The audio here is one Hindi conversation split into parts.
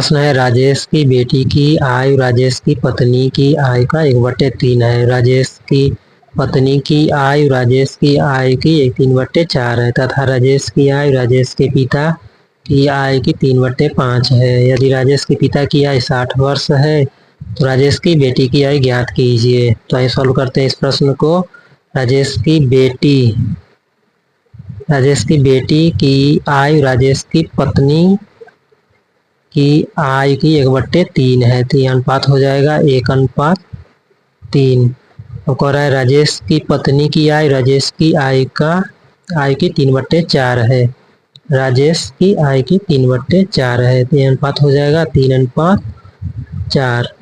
प्रश्न है राजेश की बेटी की आयु राजेश की पत्नी की आयु का 1/3 है। राजेश की पत्नी की आयु राजेश की आयु की 3/4 है तथा राजेश की आयु राजेश के पिता की आयु की 3/5 है। यदि राजेश के पिता की आयु 60 वर्ष है तो राजेश की बेटी की आयु ज्ञात कीजिए। तो आइए सॉल्व करते हैं इस प्रश्न को। राजेश की बेटी की आयु राजेश की पत्नी की आयु की 1/3 है तो यह अनुपात हो जाएगा 1:3। अब कह रहा है राजेश की पत्नी की आयु राजेश की आयु की 3/4 है। राजेश की आयु की 3/4 है तो यह अनुपात हो जाएगा 3:4।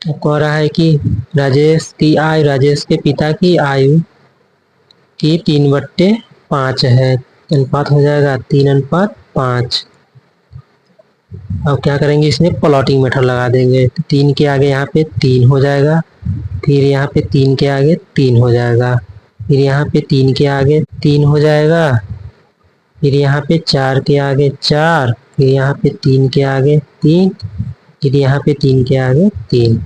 तो कह रहा है कि राजेश की आयु राजेश के पिता की आयु की 3/5 है, अनुपात हो जाएगा 3:5। अब क्या करेंगे, इसमें प्लॉटिंग मेथड लगा देंगे। 3 के आगे यहाँ पे 3 हो जाएगा, फिर यहाँ पे 3 के आगे 3 हो जाएगा, फिर यहाँ पे 3 के आगे 3 हो जाएगा, फिर यहाँ पे 4 के आगे 4, फिर यहाँ पे 3 के आगे 3, फिर यहाँ पे 3 के आगे 3।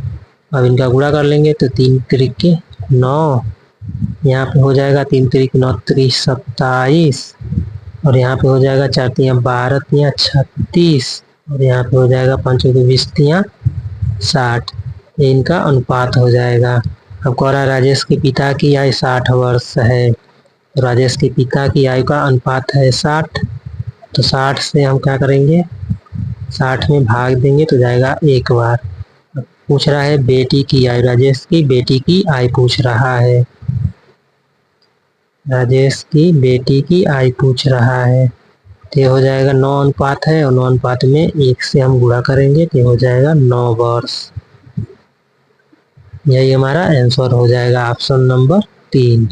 अब इनका गुणा कर लेंगे तो 3 त्रिक 9, यहाँ पे हो जाएगा 3 त्रिक 9 त्रिक 27, और यहाँ पे हो जाएगा 4 तियाँ 12 तियाँ 36, और यहाँ पे हो जाएगा 5 चौके 20 तियाँ 60। ये इनका अनुपात हो जाएगा। अब कह रहा है राजेश के पिता की आयु 60 वर्ष है, तो राजेश के पिता की आयु का अनुपात है 60, तो 60 से हम क्या करेंगे, 60 में भाग देंगे तो जाएगा 1 बार। पूछ रहा है बेटी की आयु, राजेश की बेटी की आयु पूछ रहा है, राजेश की बेटी की आयु पूछ रहा है। तो हो जाएगा 9 अनुपात है, और 9 अनुपात में 1 से हम गुणा करेंगे तो हो जाएगा 9 वर्ष। यही हमारा आंसर हो जाएगा ऑप्शन नंबर 3।